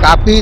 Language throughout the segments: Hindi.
काफी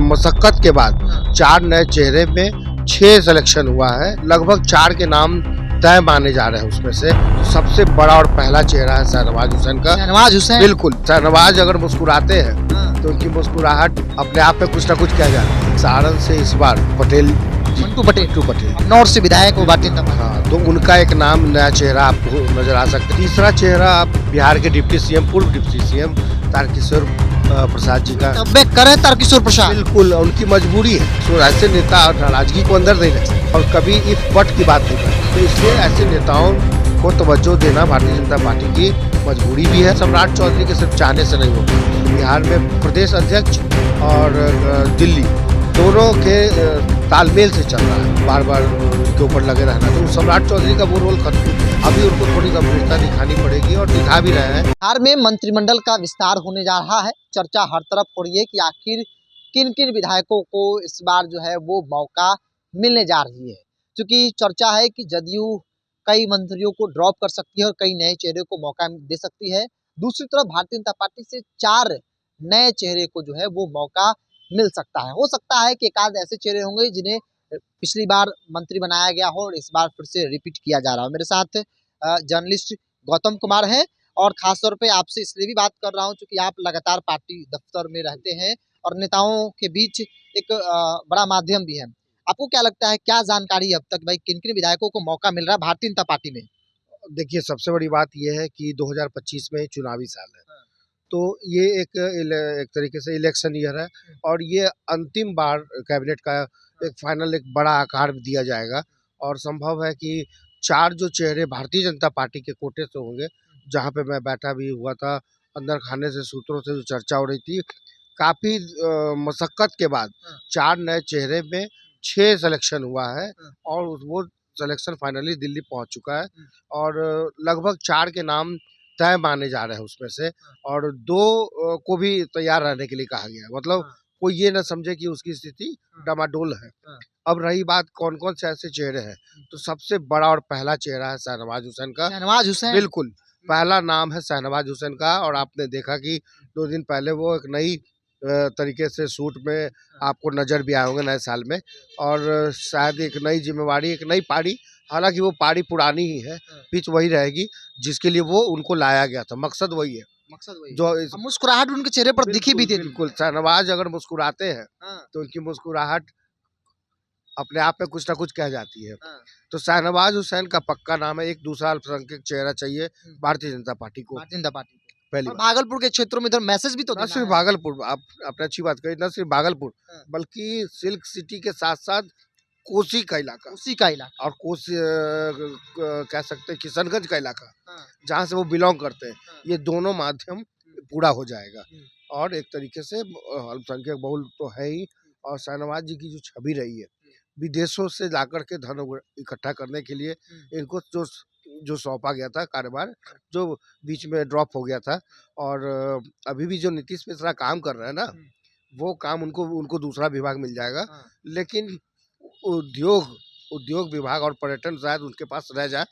मशक्कत के बाद 4 नए चेहरे में 6 सिलेक्शन हुआ है। लगभग 4 के नाम तय माने जा रहे हैं। उसमें से सबसे बड़ा और पहला चेहरा है शहनवाज हुसैन का। शहनवाज हुसैन बिल्कुल, शहनवाज अगर मुस्कुराते हैं तो उनकी मुस्कुराहट अपने आप में कुछ ना कुछ कह जाता है। सारण से इस बार पटेल मंटू पटेल नॉर्थ से विधायक वो भारतीय जनता पार्टी। हाँ, तो उनका एक नाम नया चेहरा आपको नजर आ सकता है। तीसरा चेहरा आप बिहार के डिप्टी सीएम, पूर्व डिप्टी सीएम तारकिशोर प्रसाद जी का। तब करें तारकिशोर प्रसाद, बिल्कुल उनकी मजबूरी है, तो ऐसे नेता नाराजगी को अंदर नहीं रख सकते और कभी इफ बट की बात नहीं करते। तो इसलिए ऐसे नेताओं को तवज्जो देना भारतीय जनता पार्टी की मजबूरी भी है। सम्राट चौधरी के सिर्फ चाहने से नहीं होगा। बिहार में प्रदेश अध्यक्ष और दिल्ली दोनों के तालमेल से चल रहा है, बार बार उनके ऊपर लगे रहना। तो सम्राट चौधरी का वो रोल खत्म, अभी उनको थोड़ी गंभीरता दिखानी पड़ेगी और दिखा भी रहे हैं। बिहार में मंत्रिमंडल का विस्तार होने जा रहा है। चर्चा हर तरफ हो रही है कि आखिर किन किन विधायकों को इस बार जो है वो मौका मिलने जा रही है, क्योंकि चर्चा है कि जदयू कई मंत्रियों को ड्रॉप कर सकती है और कई नए चेहरे को मौका दे सकती है। दूसरी तरफ भारतीय जनता पार्टी से 4 नए चेहरे को जो है वो मौका मिल सकता है। हो सकता है कि एक आध ऐसे चेहरे होंगे जिन्हें पिछली बार मंत्री बनाया गया हो और इस बार फिर से रिपीट किया जा रहा हो। मेरे साथ जर्नलिस्ट गौतम कुमार हैं और खास तौर पे आपसे इसलिए भी बात कर रहा हूं क्योंकि आप लगातार पार्टी दफ्तर में रहते हैं और नेताओं के बीच एक बड़ा माध्यम भी है। आपको क्या लगता है, क्या जानकारी है अब तक भाई किन किन विधायकों को मौका मिल रहा है भारतीय जनता पार्टी में? देखिए, सबसे बड़ी बात यह है कि 2025 में चुनावी साल है, तो ये एक तरीके से इलेक्शन ईयर है और ये अंतिम बार कैबिनेट का एक फाइनल एक बड़ा आकार दिया जाएगा और संभव है कि 4 जो चेहरे भारतीय जनता पार्टी के कोटे से होंगे, जहाँ पे मैं बैठा भी हुआ था, अंदर खाने से सूत्रों से जो चर्चा हो रही थी, काफी मशक्कत के बाद 4 नए चेहरे में 6 सिलेक्शन हुआ है और वो सिलेक्शन फाइनली दिल्ली पहुंच चुका है और लगभग 4 के नाम तय माने जा रहे हैं उसमें से और 2 को भी तैयार रहने के लिए कहा गया है। मतलब कोई ये ना समझे कि उसकी स्थिति डामाडोल है। अब रही बात कौन-कौन से ऐसे चेहरे हैं, तो सबसे बड़ा और पहला चेहरा है शहनवाज हुसैन का। शहनवाज हुसैन बिल्कुल, पहला नाम है शहनवाज हुसैन का और आपने देखा कि 2 दिन पहले वो एक नई तरीके से सूट में आपको नज़र भी आए होंगे नए साल में और शायद एक नई ज़िम्मेवारी, एक नई पारी, हालाँकि वो पारी पुरानी ही है, पिच वही रहेगी जिसके लिए वो उनको लाया गया था, मकसद वही है। जो मुस्कुराहट उनके चेहरे पर दिखी भी थी। बिल्कुल, शहनवाज अगर मुस्कुराते हैं तो उनकी मुस्कुराहट अपने आप में कुछ ना कुछ कह जाती है। तो शहनवाज हुसैन का पक्का नाम है। एक दूसरा अल्पसंख्यक चेहरा चाहिए भारतीय जनता पार्टी को। भारतीय जनता पार्टी पहली और बात, भागलपुर के क्षेत्रों में इधर मैसेज भी तो न देना सिर्फ है। भागलपुर, आप आपने अच्छी बात कही, न सिर्फ भागलपुर बल्कि सिल्क सिटी के साथ साथ कोसी का इलाका, उसी का इलाका और कोसी कह सकते हैं किशनगंज का इलाका, जहाँ से वो बिलोंग करते हैं, ये दोनों माध्यम पूरा हो जाएगा और एक तरीके से अल्पसंख्यक बहुल तो है ही और शहनवाज जी की जो छवि रही है, विदेशों से लाकर के धन इकट्ठा करने के लिए इनको जो सौंपा गया था कार्यभार, जो बीच में ड्रॉप हो गया था और अभी भी जो नीतीश मिश्रा काम कर रहे हैं ना, वो काम उनको दूसरा विभाग मिल जाएगा। लेकिन उद्योग विभाग और पर्यटन शायद उनके पास रह जाए,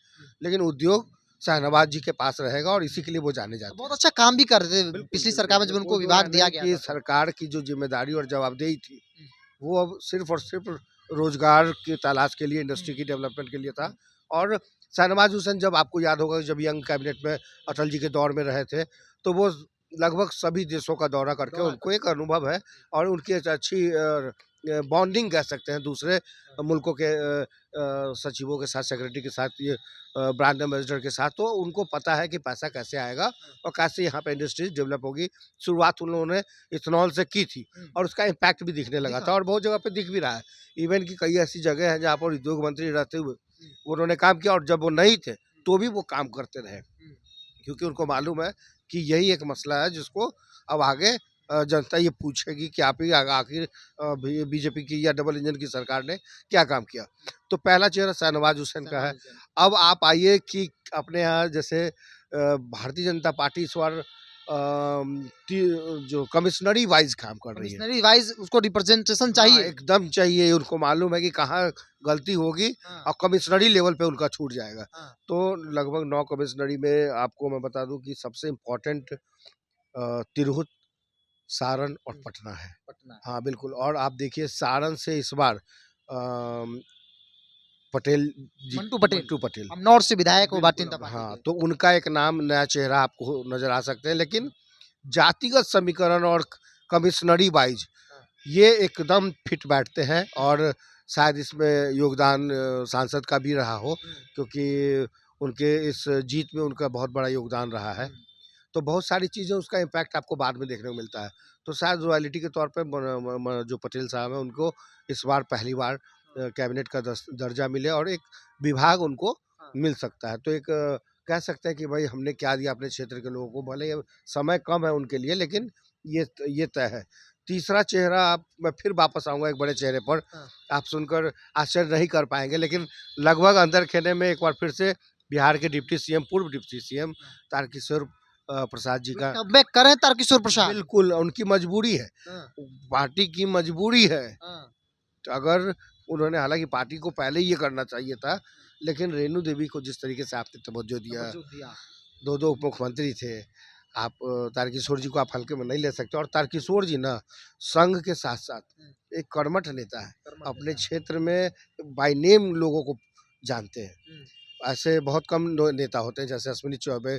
लेकिन उद्योग शहनवाज जी के पास रहेगा और इसी के लिए वो जाने जाते हैं। बहुत अच्छा काम भी कर रहे थे पिछली सरकार में जब उनको विभाग दिया गया कि था। सरकार की जो जिम्मेदारी और जवाबदेही थी, वो अब सिर्फ और सिर्फ रोजगार की तलाश के लिए, इंडस्ट्री की डेवलपमेंट के लिए था। और शहनवाज हुसैन, जब आपको याद होगा जब यंग कैबिनेट में अटल जी के दौर में रहे थे, तो वो लगभग सभी देशों का दौरा करके उनको एक अनुभव है और उनकी अच्छी बॉन्डिंग कह सकते हैं दूसरे मुल्कों के सचिवों के साथ, सेक्रेटरी के साथ, ये ब्रांड एम्बेसडर के साथ, तो उनको पता है कि पैसा कैसे आएगा और कैसे यहाँ पे इंडस्ट्रीज डेवलप होगी। शुरुआत उन लोगों ने इथेनॉल से की थी और उसका इम्पैक्ट भी दिखने लगा था और बहुत जगह पे दिख भी रहा है। इवन की कई ऐसी जगह हैं जहाँ पर उद्योग मंत्री रहते हुए उन्होंने काम किया और जब वो नहीं थे तो भी वो काम करते रहे, क्योंकि उनको मालूम है कि यही एक मसला है जिसको अब आगे जनता ये पूछेगी कि आप ही आखिर बीजेपी की या डबल इंजन की सरकार ने क्या काम किया। तो पहला चेहरा शहनवाज हुसैन का है। अब आप आइए कि अपने यहाँ जैसे भारतीय जनता पार्टी इस बार जो कमिश्नरी वाइज काम कर रही है, कमिश्नरी वाइज उसको रिप्रेजेंटेशन चाहिए, एकदम चाहिए। उनको मालूम है कि कहाँ गलती होगी और कमिश्नरी लेवल पे उनका छूट जाएगा। तो लगभग 9 कमिश्नरी में आपको मैं बता दूं कि सबसे इम्पोर्टेंट तिरहुत, सारण और पटना है। पटना। हाँ, बिल्कुल। और आप देखिए सारण से इस बार पटेल जी, मंटू पटेल। मंटू पटेल। हम नॉर्थ से विधायक वो भारतीय बिल्कुल, जनता पार्टी हाँ, के। तो उनका एक नाम, नया चेहरा आपको नज़र आ सकते हैं, लेकिन जातिगत समीकरण और कमिश्नरी वाइज़ हाँ। ये एकदम फिट बैठते हैं। और शायद इसमें योगदान सांसद का भी रहा हो, क्योंकि उनके इस जीत में उनका बहुत बड़ा योगदान रहा है। तो बहुत सारी चीज़ें, उसका इम्पैक्ट आपको बाद में देखने को मिलता है। तो शायद रॉयल्टी के तौर पे जो पटेल साहब हैं उनको इस बार पहली बार कैबिनेट का दर्जा मिले और एक विभाग उनको हाँ। मिल सकता है। तो एक कह सकते हैं कि भाई हमने क्या दिया अपने क्षेत्र के लोगों को, भले ये समय कम है उनके लिए, लेकिन ये तय है। तीसरा चेहरा, आप मैं फिर वापस आऊँगा एक बड़े चेहरे पर। हाँ। आप सुनकर आश्चर्य नहीं कर पाएँगे, लेकिन लगभग अंदर खेने में एक बार फिर से बिहार के डिप्टी सीएम, पूर्व डिप्टी सीएम तारकिशोर प्रसाद जी का। कमबैक कर रहे हैं तारकिशोर प्रसाद। बिल्कुल, उनकी मजबूरी है, हाँ। पार्टी की मजबूरी है। हाँ। तो अगर उन्होंने, हालाँकि पार्टी को पहले ही ये करना चाहिए था, लेकिन रेणु देवी को जिस तरीके से आपने तवज्जो दिया, तवज्जो दिया। 2-2 उप मुख्यमंत्री थे, आप तारकिशोर जी को आप हल्के में नहीं ले सकते। और तारकिशोर जी ना संघ के साथ-साथ एक कर्मठ नेता है, अपने क्षेत्र में बाय नेम लोगों को जानते हैं। ऐसे बहुत कम नेता होते हैं, जैसे अश्विनी चौबे,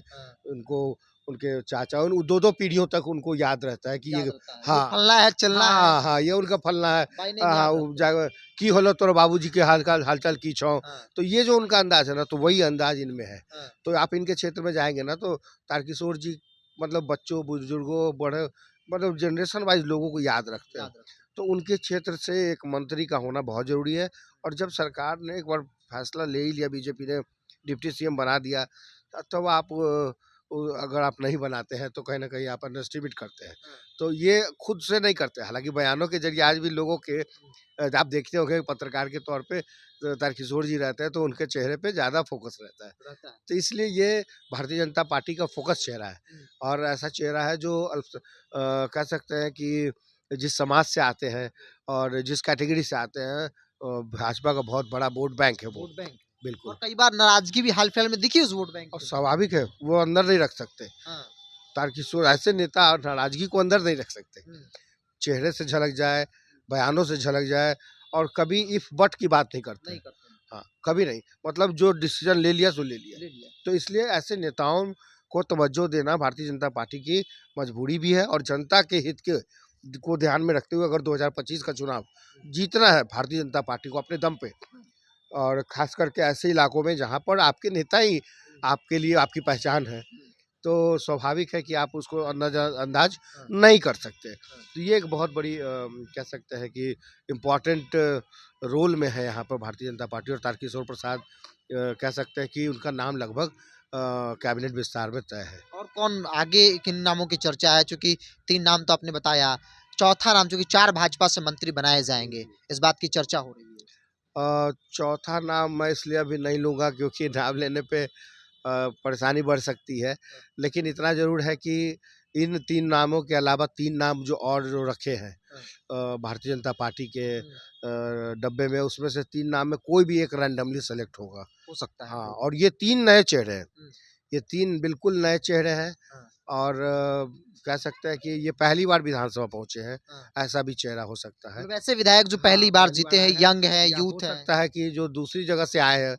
उनको उनके चाचा, उन 2-2 पीढ़ियों तक उनको याद रहता है कि ये, हाँ, फलना है चलना है। हाँ, हाँ, ये उनका फलना है। भाई ने हाँ, याद वो रखते हैं। की होलो तोर बाबूजी के हालचाल की छौ। हाँ। तो ये जो उनका अंदाज है ना, तो वही अंदाज इनमें है। हाँ। तो आप इनके क्षेत्र में जाएंगे ना, तो तारकिशोर जी मतलब बच्चों, बुजुर्गों, बड़े, मतलब जनरेशन वाइज लोगों को याद रखते हैं। तो उनके क्षेत्र से एक मंत्री का होना बहुत जरूरी है। और जब सरकार ने एक बार फैसला ले ही लिया, बीजेपी ने डिप्टी सीएम बना दिया, तब आप अगर आप नहीं बनाते हैं तो कहीं ना कहीं आप अंडरएस्टिमेट करते हैं। तो ये खुद से नहीं करते, हालांकि बयानों के जरिए आज भी लोगों के आप देखते होंगे पत्रकार के तौर पे तारकिशोर जी रहते हैं, तो उनके चेहरे पे ज़्यादा फोकस रहता है। तो इसलिए ये भारतीय जनता पार्टी का फोकस चेहरा है। और ऐसा चेहरा है जो कह सकते हैं कि जिस समाज से आते हैं और जिस कैटेगरी से आते हैं, भाजपा का बहुत बड़ा वोट बैंक है वो। Vote bank. बिल्कुल। और कई बार नाराजगी भी हाल फिलहाल में दिखी उस वोट बैंक और से। स्वाभाविक है, वो अंदर नहीं रख सकते। हाँ। तारकिशोर ऐसे नेता और नाराजगी को अंदर नहीं रख सकते। चेहरे से झलक जाए, बयानों से झलक जाए, और कभी इफ बट की बात नहीं करते। नहीं करते। हाँ, कभी नहीं, मतलब जो डिसीजन ले लिया सो ले लिया। ले लिया। तो इसलिए ऐसे नेताओं को तवज्जो देना भारतीय जनता पार्टी की मजबूरी भी है। और जनता के हित के को ध्यान में रखते हुए अगर 2025 का चुनाव जीतना है भारतीय जनता पार्टी को अपने दम पे, और खास करके ऐसे इलाकों में जहाँ पर आपके नेता ही आपके लिए आपकी पहचान है, तो स्वाभाविक है कि आप उसको अंदाज नहीं कर सकते। तो ये एक बहुत बड़ी कह सकते हैं कि इम्पोर्टेंट रोल में है यहाँ पर भारतीय जनता पार्टी। और तारकिशोर प्रसाद कह सकते हैं कि उनका नाम लगभग कैबिनेट विस्तार में तय है। और कौन आगे किन नामों की चर्चा है? चूंकि 3 नाम तो आपने बताया, चौथा नाम चूंकि 4 भाजपा से मंत्री बनाए जाएंगे, इस बात की चर्चा हो रही है। चौथा नाम मैं इसलिए अभी नहीं लूँगा क्योंकि नाम लेने पे परेशानी बढ़ सकती है। लेकिन इतना ज़रूर है कि इन 3 नामों के अलावा 3 नाम जो और जो रखे हैं भारतीय जनता पार्टी के डब्बे में, उसमें से 3 नाम में कोई भी एक रैंडमली सेलेक्ट होगा। हो सकता है। हाँ, और ये 3 नए चेहरे हैं। ये 3 बिल्कुल नए चेहरे हैं। और कह सकते हैं कि ये पहली बार विधानसभा पहुँचे हैं, ऐसा भी चेहरा हो सकता है। मतलब वैसे विधायक जो पहली बार जीते हैं, यंग है, या हो यूथ है, सकता है कि जो दूसरी जगह से आए हैं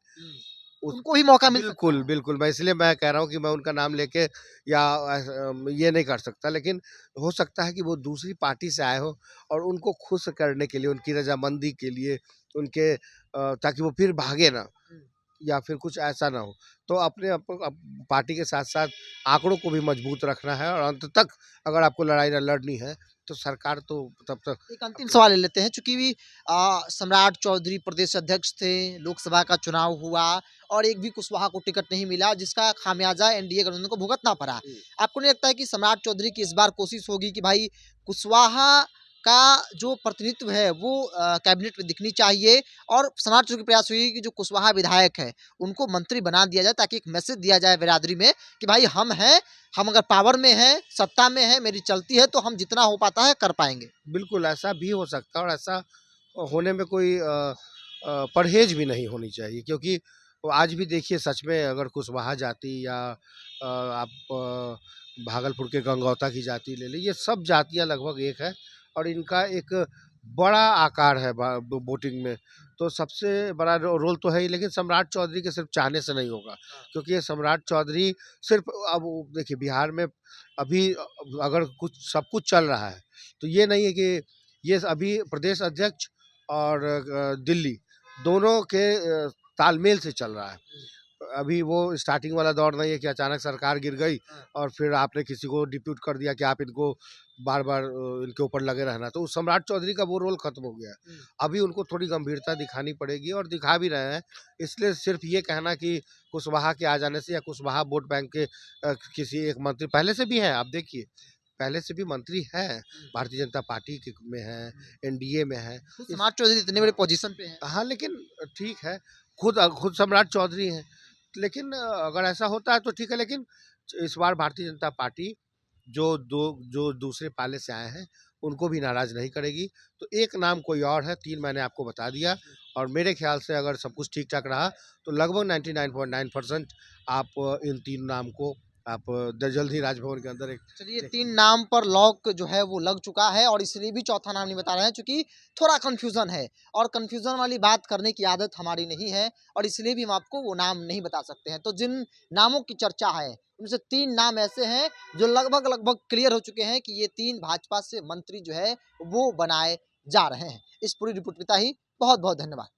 उनको ही मौका मिल सकता बिल्कुल, है। बिल्कुल। मैं इसलिए मैं कह रहा हूँ कि मैं उनका नाम लेके या ये नहीं कर सकता, लेकिन हो सकता है कि वो दूसरी पार्टी से आए हों और उनको खुश करने के लिए, उनकी रज़ामंदी के लिए, उनके ताकि वो फिर भागे ना, या फिर कुछ ऐसा ना हो। तो अपने पार्टी के साथ-साथ आँकड़ों को भी मजबूत रखना है, और अंत तक अगर आपको लड़ाई लड़नी है, तो सरकार तो तब तक। एक अंतिम सवाल ले लेते हैं, चूंकि सम्राट चौधरी प्रदेश अध्यक्ष थे, लोकसभा का चुनाव हुआ और एक भी कुशवाहा को टिकट नहीं मिला, जिसका खामियाजा एनडीए गठबंधन को भुगतना पड़ा। आपको नहीं लगता है कि सम्राट चौधरी की इस बार कोशिश होगी कि भाई कुशवाहा का जो प्रतिनिधित्व है वो कैबिनेट में दिखनी चाहिए, और सम्राट चौधरी की प्रयास हुई कि जो कुशवाहा विधायक है उनको मंत्री बना दिया जाए, ताकि एक मैसेज दिया जाए बिरादरी में कि भाई हम हैं, हम अगर पावर में हैं, सत्ता में हैं, मेरी चलती है, तो हम जितना हो पाता है कर पाएंगे। बिल्कुल, ऐसा भी हो सकता है, और ऐसा होने में कोई परहेज़ भी नहीं होनी चाहिए, क्योंकि वो आज भी देखिए, सच में अगर कुशवाहा जाति या आप भागलपुर के गंगौता की जाति ले ली, ये सब जातियाँ लगभग एक है और इनका एक बड़ा आकार है वोटिंग में। तो सबसे बड़ा रोल तो है ही, लेकिन सम्राट चौधरी के सिर्फ चाहने से नहीं होगा, क्योंकि ये सम्राट चौधरी सिर्फ, अब देखिए बिहार में अभी अगर कुछ सब कुछ चल रहा है तो ये नहीं है कि ये अभी प्रदेश अध्यक्ष और दिल्ली दोनों के तालमेल से चल रहा है। अभी वो स्टार्टिंग वाला दौर नहीं है कि अचानक सरकार गिर गई और फिर आपने किसी को डिप्यूट कर दिया कि आप इनको बार बार इनके ऊपर लगे रहना, तो उस सम्राट चौधरी का वो रोल खत्म हो गया है। अभी उनको थोड़ी गंभीरता दिखानी पड़ेगी और दिखा भी रहे हैं। इसलिए सिर्फ ये कहना कि कुशवाहा के आ जाने से या कुशवाहा वोट बैंक के किसी एक मंत्री, पहले से भी हैं, आप देखिए पहले से भी मंत्री हैं, भारतीय जनता पार्टी के में है, एनडीए में है। सम्राट चौधरी इतने बड़े पोजीशन पे हैं। हाँ, लेकिन ठीक है, खुद सम्राट चौधरी हैं, लेकिन अगर ऐसा होता है तो ठीक है, लेकिन इस बार भारतीय जनता पार्टी जो दूसरे पाले से आए हैं उनको भी नाराज नहीं करेगी। तो एक नाम कोई और है, 3 मैंने आपको बता दिया और मेरे ख्याल से अगर सब कुछ ठीक ठाक रहा तो लगभग 99.9% आप इन 3 नाम को आप जल्द ही राजभवन के अंदर एक, चलिए 3 नाम पर लॉक जो है वो लग चुका है और इसलिए भी चौथा नाम नहीं बता रहे हैं, क्योंकि थोड़ा कंफ्यूजन है और कंफ्यूजन वाली बात करने की आदत हमारी नहीं है और इसलिए भी हम आपको वो नाम नहीं बता सकते हैं। तो जिन नामों की चर्चा है उनसे 3 नाम ऐसे हैं जो लगभग क्लियर हो चुके हैं कि ये 3 भाजपा से मंत्री जो है वो बनाए जा रहे हैं। इस पूरी रिपोर्ट पिता ही बहुत बहुत धन्यवाद।